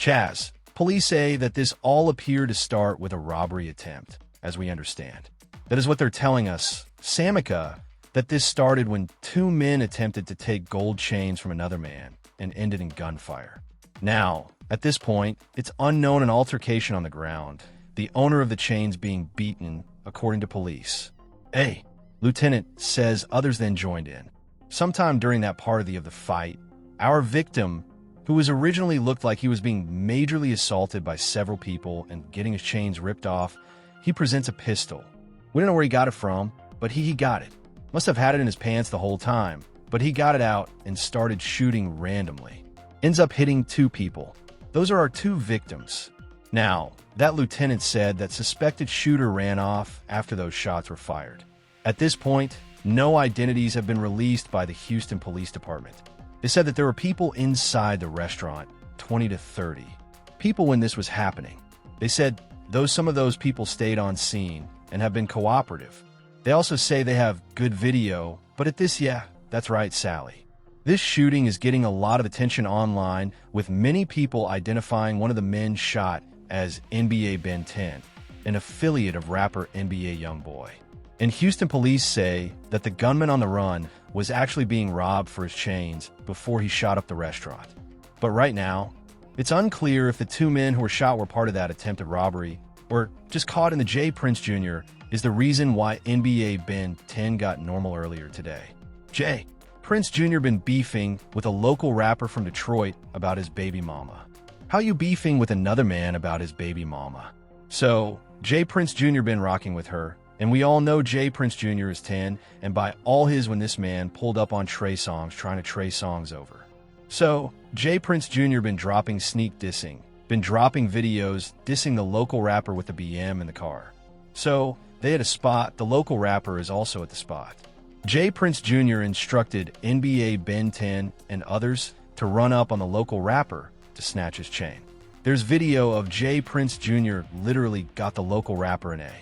Chaz, police say that this all appeared to start with a robbery attempt, as we understand. That is what they're telling us, Samika, that this started when two men attempted to take gold chains from another man and ended in gunfire. Now, at this point, it's unknown an altercation on the ground, the owner of the chains being beaten, according to police. A lieutenant says others then joined in. Sometime during that part of the fight, our victim, who was originally looked like he was being majorly assaulted by several people and getting his chains ripped off, he presents a pistol. We don't know where he got it from, but he got it. Must have had it in his pants the whole time, but he got it out and started shooting randomly. Ends up hitting two people. Those are our two victims. Now, that lieutenant said that suspected shooter ran off after those shots were fired. At this point, no identities have been released by the Houston Police Department. They said that there were people inside the restaurant, 20 to 30. People when this was happening. They said some of those people stayed on scene and have been cooperative. They also say they have good video, but at this, yeah, that's right, Sally. This shooting is getting a lot of attention online, with many people identifying one of the men shot as NBA Ben 10, an affiliate of rapper NBA Youngboy. And Houston police say that the gunman on the run was actually being robbed for his chains before he shot up the restaurant. But right now, it's unclear if the two men who were shot were part of that attempted robbery or just caught in the J. Prince Jr. is the reason why NBA Ben 10 got normal earlier today. J. Prince Jr. been beefing with a local rapper from Detroit about his baby mama. How you beefing with another man about his baby mama? So, J. Prince Jr. been rocking with her, and we all know J. Prince Jr. is 10, and by all his when this man pulled up on Trey Songz trying to Trey Songz over. So, J. Prince Jr. been dropping sneak dissing, been dropping videos dissing the local rapper with the BM in the car. So, they had a spot, the local rapper is also at the spot. J. Prince Jr. instructed NBA Ben 10 and others to run up on the local rapper to snatch his chain. There's video of J. Prince Jr. literally got the local rapper in a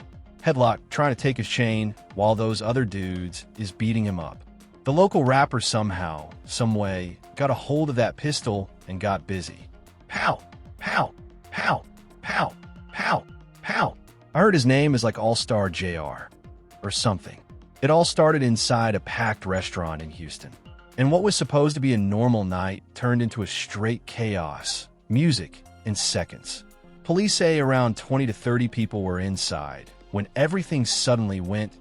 headlock trying to take his chain while those other dudes is beating him up. The local rapper somehow, someway, got a hold of that pistol and got busy. Pow, pow, pow, pow, pow, pow. I heard his name is like All-Star JR or something. It all started inside a packed restaurant in Houston. And what was supposed to be a normal night turned into a straight chaos. Music in seconds. Police say around 20 to 30 people were inside when everything suddenly went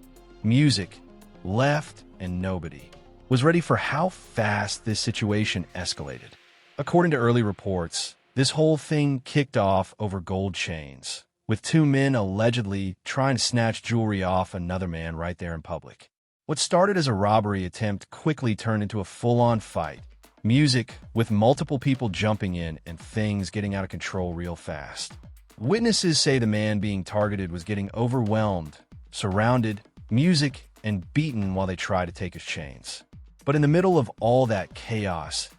music, left, and nobody was ready for how fast this situation escalated. According to early reports, this whole thing kicked off over gold chains, with two men allegedly trying to snatch jewelry off another man right there in public. What started as a robbery attempt quickly turned into a full-on fight. Music, with multiple people jumping in and things getting out of control real fast. Witnesses say the man being targeted was getting overwhelmed, surrounded, music, and beaten while they tried to take his chains. But in the middle of all that chaos,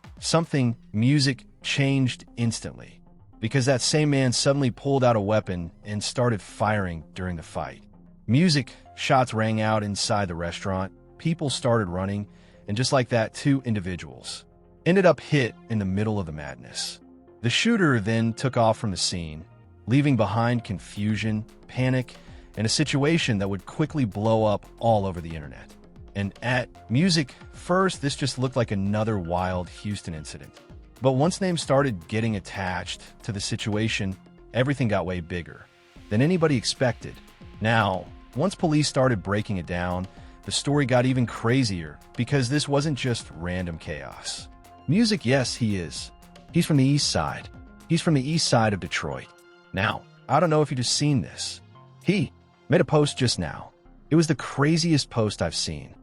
music changed instantly, because that same man suddenly pulled out a weapon and started firing during the fight. Music, shots rang out inside the restaurant, people started running, and just like that, two individuals ended up hit in the middle of the madness. The shooter then took off from the scene, leaving behind confusion, panic, and a situation that would quickly blow up all over the internet. And at music, first, this just looked like another wild Houston incident. But once names started getting attached to the situation, everything got way bigger than anybody expected. Now, once police started breaking it down, the story got even crazier because this wasn't just random chaos. Music, yes, he is. He's from the east side. He's from the east side of Detroit. Now, I don't know if you just seen this. He made a post just now. It was the craziest post I've seen.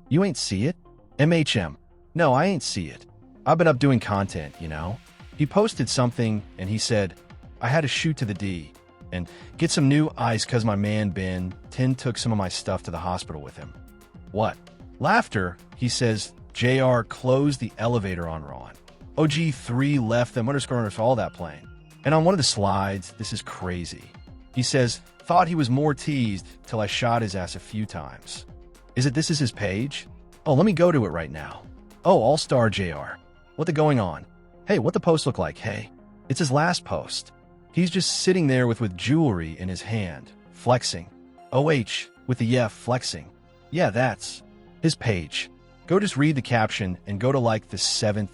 You ain't see it? MHM. No, I ain't see it. I've been up doing content, you know? He posted something and he said, I had to shoot to the D and get some new ice cause my man Ben 10 took some of my stuff to the hospital with him. What? Laughter, he says, JR closed the elevator on Ron. OG3 left them _ all that plane. And on one of the slides, this is crazy. He says, thought he was more teased till I shot his ass a few times. This is his page? Oh, let me go to it right now. Oh, All-Star JR. What the going on? Hey, what the post look like? Hey. It's his last post. He's just sitting there with jewelry in his hand, flexing. OH, with the flexing. Yeah, that's his page. Go just read the caption and go to like the seventh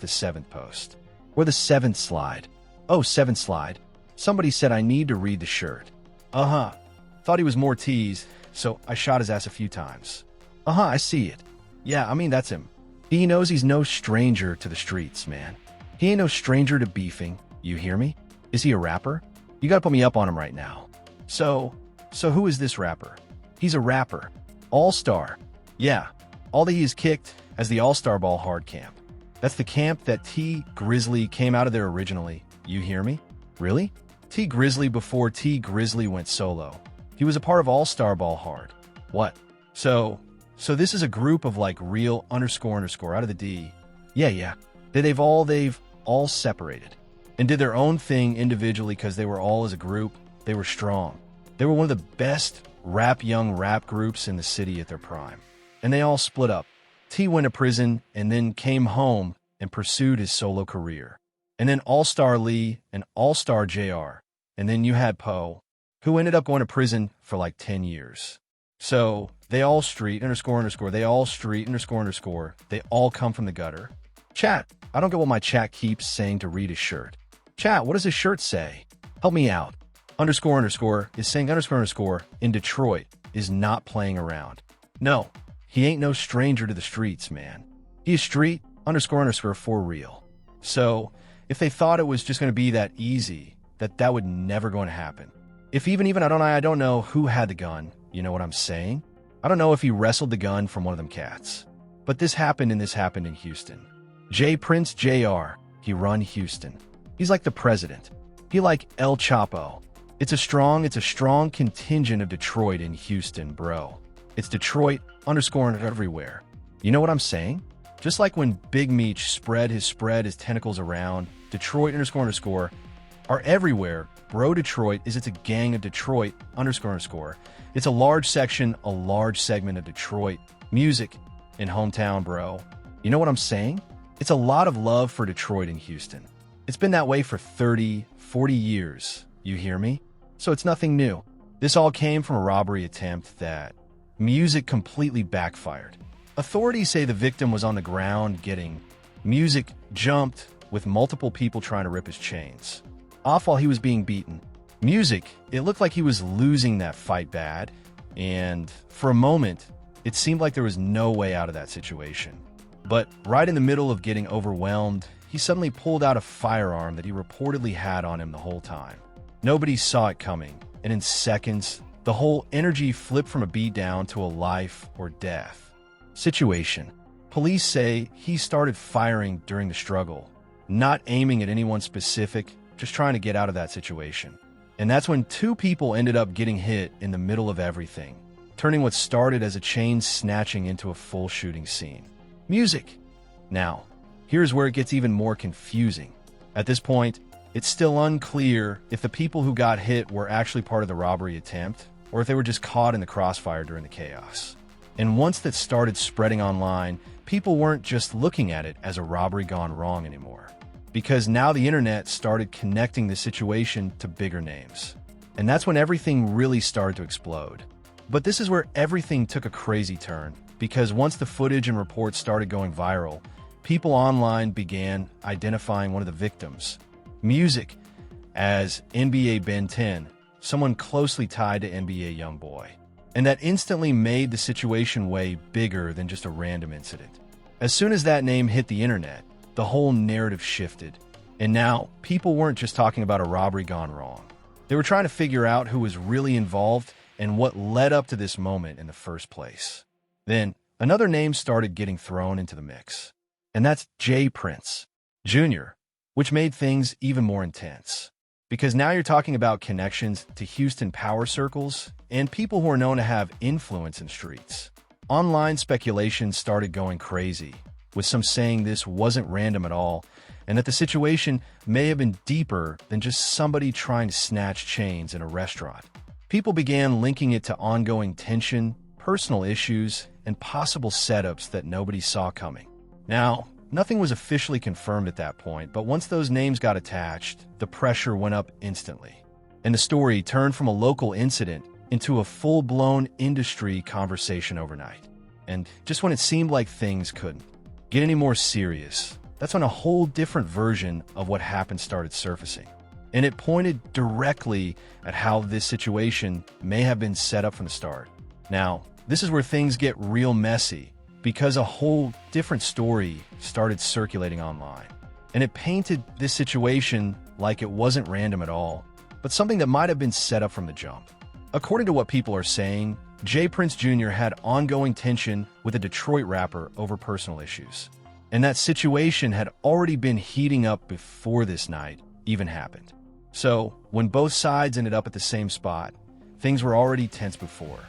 post. Or the 7th slide. Oh, 7th slide. Somebody said I need to read the shirt. Thought he was more teased, so I shot his ass a few times. I see it. Yeah, I mean, that's him. He knows he's no stranger to the streets, man. He ain't no stranger to beefing. You hear me? Is he a rapper? You gotta put me up on him right now. So who is this rapper? He's a rapper. All-Star. Yeah, all that he is kicked as the All-Star Ball Hard Camp. That's the camp that T Grizzly came out of there originally. You hear me? Really? T Grizzly before T Grizzly went solo. He was a part of All-Star Ball Hard. What? So this is a group of like real __ out of the D. Yeah. They've all separated and did their own thing individually because they were all as a group. They were strong. They were one of the best young rap groups in the city at their prime. And they all split up. T went to prison and then came home and pursued his solo career. And then All-Star Lee and All-Star JR. And then you had Poe, who ended up going to prison for like 10 years. So they all street __ they all street __ they all come from the gutter. Chat, I don't get what my chat keeps saying to read his shirt. Chat, what does his shirt say? Help me out. __ is saying __ in Detroit is not playing around. No, he ain't no stranger to the streets, man. He is street __ for real. So if they thought it was just going to be that easy, that would never going to happen. If even I don't know who had the gun, you know what I'm saying? I don't know if he wrestled the gun from one of them cats. But this happened in Houston. J Prince Jr., he run Houston. He's like the president. He like El Chapo. It's a strong contingent of Detroit in Houston, bro. It's Detroit _ everywhere. You know what I'm saying? Just like when Big Meech spread his tentacles around, Detroit _ are everywhere. Bro, Detroit is it's a gang of Detroit __ It's a large segment of Detroit music in hometown, bro. You know what I'm saying? It's a lot of love for Detroit and Houston. It's been that way for 30, 40 years. You hear me? So it's nothing new. This all came from a robbery attempt that music completely backfired. Authorities say the victim was on the ground getting music jumped with multiple people trying to rip his chains off while he was being beaten. Music, it looked like he was losing that fight bad, and for a moment, it seemed like there was no way out of that situation. But right in the middle of getting overwhelmed, he suddenly pulled out a firearm that he reportedly had on him the whole time. Nobody saw it coming, and in seconds, the whole energy flipped from a beatdown to a life or death situation. Police say he started firing during the struggle, not aiming at anyone specific, just trying to get out of that situation. And that's when 2 people ended up getting hit in the middle of everything, turning what started as a chain snatching into a full shooting scene. Music. Now, here's where it gets even more confusing. At this point, it's still unclear if the people who got hit were actually part of the robbery attempt, or if they were just caught in the crossfire during the chaos. And once that started spreading online, people weren't just looking at it as a robbery gone wrong anymore. Because now the internet started connecting the situation to bigger names. And that's when everything really started to explode. But this is where everything took a crazy turn, because once the footage and reports started going viral, people online began identifying one of the victims, Music, as NBA Ben 10, someone closely tied to NBA Youngboy. And that instantly made the situation way bigger than just a random incident. As soon as that name hit the internet, the whole narrative shifted. And now, people weren't just talking about a robbery gone wrong. They were trying to figure out who was really involved and what led up to this moment in the first place. Then, another name started getting thrown into the mix. And that's J Prince Jr., which made things even more intense. Because now you're talking about connections to Houston power circles and people who are known to have influence in streets. Online speculation started going crazy, with some saying this wasn't random at all, and that the situation may have been deeper than just somebody trying to snatch chains in a restaurant. People began linking it to ongoing tension, personal issues, and possible setups that nobody saw coming. Now, nothing was officially confirmed at that point, but once those names got attached, the pressure went up instantly. And the story turned from a local incident into a full-blown industry conversation overnight. And just when it seemed like things couldn't get any more serious, that's when a whole different version of what happened started surfacing. And it pointed directly at how this situation may have been set up from the start. Now, this is where things get real messy, because a whole different story started circulating online. And it painted this situation like it wasn't random at all, but something that might have been set up from the jump. According to what people are saying, J. Prince Jr. had ongoing tension with a Detroit rapper over personal issues. And that situation had already been heating up before this night even happened. So, when both sides ended up at the same spot, things were already tense before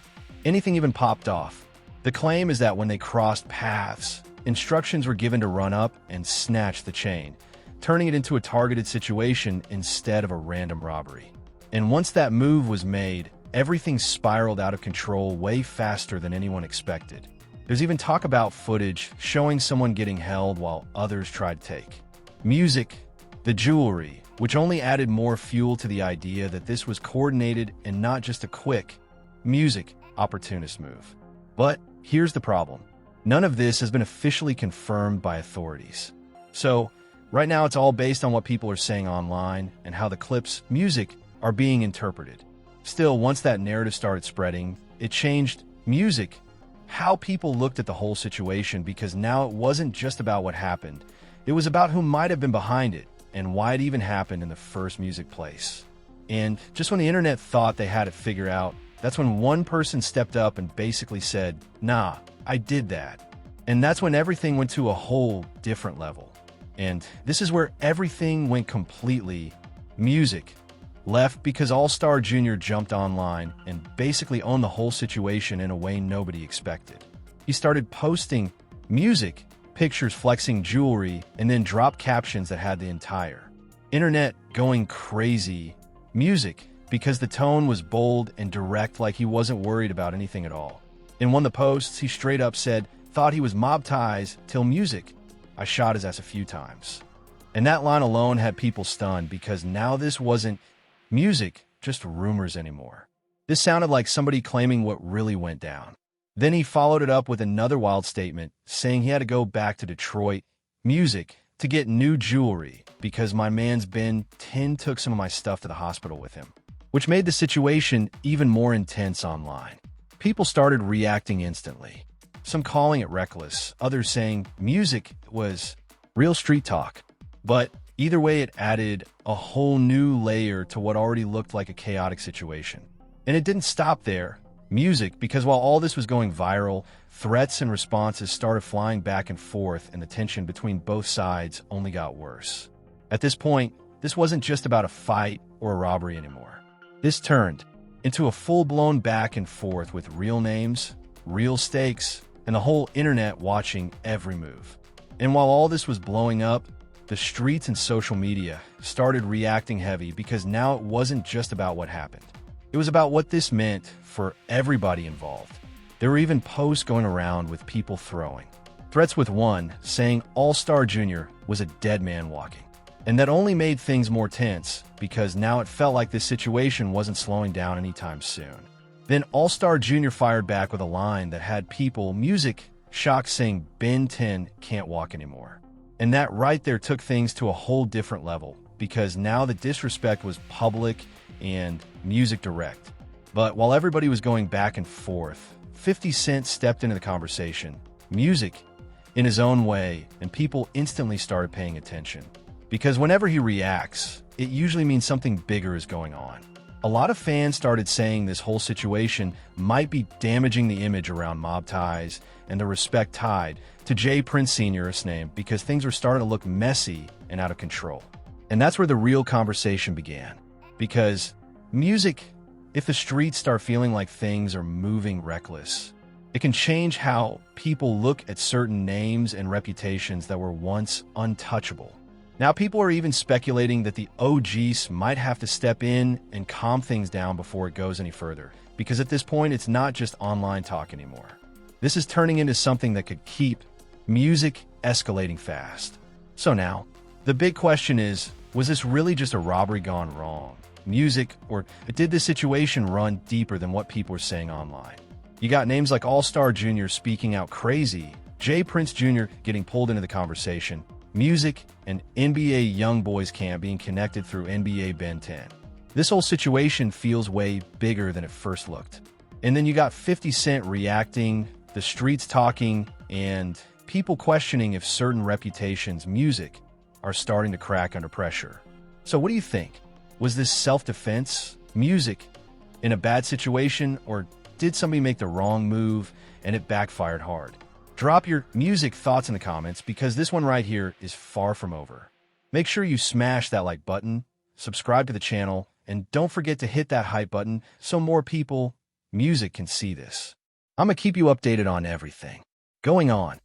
anything even popped off. The claim is that when they crossed paths, instructions were given to run up and snatch the chain, turning it into a targeted situation instead of a random robbery. And once that move was made, everything spiraled out of control way faster than anyone expected. There's even talk about footage showing someone getting held while others tried to take music, the jewelry, which only added more fuel to the idea that this was coordinated and not just a quick music opportunist move. But here's the problem. None of this has been officially confirmed by authorities. So, right now it's all based on what people are saying online and how the clip's music are being interpreted. Still, once that narrative started spreading, it changed music, how people looked at the whole situation, because now it wasn't just about what happened. It was about who might have been behind it and why it even happened in the first music place. And just when the internet thought they had it figured out, that's when one person stepped up and basically said, "Nah, I did that." And that's when everything went to a whole different level. And this is where everything went completely music left, because All Star Jr. jumped online and basically owned the whole situation in a way nobody expected. He started posting music, pictures flexing jewelry, and then dropped captions that had the entire internet going crazy music, because the tone was bold and direct, like he wasn't worried about anything at all. In one of the posts, he straight up said, "Thought he was mob ties till music. I shot his ass a few times." And that line alone had people stunned, because now this wasn't music, just rumors anymore. This sounded like somebody claiming what really went down. Then he followed it up with another wild statement, saying he had to go back to Detroit music to get new jewelry because my man's Ben 10 took some of my stuff to the hospital with him, which made the situation even more intense online. People started reacting instantly, some calling it reckless, others saying music was real street talk. But either way, it added a whole new layer to what already looked like a chaotic situation. And it didn't stop there. Music, because while all this was going viral, threats and responses started flying back and forth, and the tension between both sides only got worse. At this point, this wasn't just about a fight or a robbery anymore. This turned into a full-blown back and forth with real names, real stakes, and the whole internet watching every move. And while all this was blowing up, the streets and social media started reacting heavy, because now it wasn't just about what happened. It was about what this meant for everybody involved. There were even posts going around with people throwing threats, with one saying All Star Jr. was a dead man walking. And that only made things more tense, because now it felt like this situation wasn't slowing down anytime soon. Then All Star Jr. fired back with a line that had people music shocked, saying Ben 10 can't walk anymore. And that right there took things to a whole different level, because now the disrespect was public and music direct. But while everybody was going back and forth, 50 Cent stepped into the conversation, music in his own way, and people instantly started paying attention. Because whenever he reacts, it usually means something bigger is going on. A lot of fans started saying this whole situation might be damaging the image around mob ties and the respect tied to J. Prince Sr.'s name, because things were starting to look messy and out of control. And that's where the real conversation began. Because music, if the streets start feeling like things are moving reckless, it can change how people look at certain names and reputations that were once untouchable. Now people are even speculating that the OGs might have to step in and calm things down before it goes any further, because at this point it's not just online talk anymore. This is turning into something that could keep Music escalating fast. So now, the big question is, was this really just a robbery gone wrong? Music, or did this situation run deeper than what people were saying online? You got names like All-Star Jr. speaking out crazy, Jay Prince Jr. getting pulled into the conversation, music, and NBA Young Boys Camp being connected through NBA Ben 10. This whole situation feels way bigger than it first looked. And then you got 50 Cent reacting, the streets talking, and people questioning if certain reputations' music are starting to crack under pressure. So what do you think? Was this self-defense, music, in a bad situation, or did somebody make the wrong move and it backfired hard? Drop your music thoughts in the comments because this one right here is far from over. Make sure you smash that like button, subscribe to the channel, and don't forget to hit that hype button so more people, music can see this. I'm gonna keep you updated on everything going on.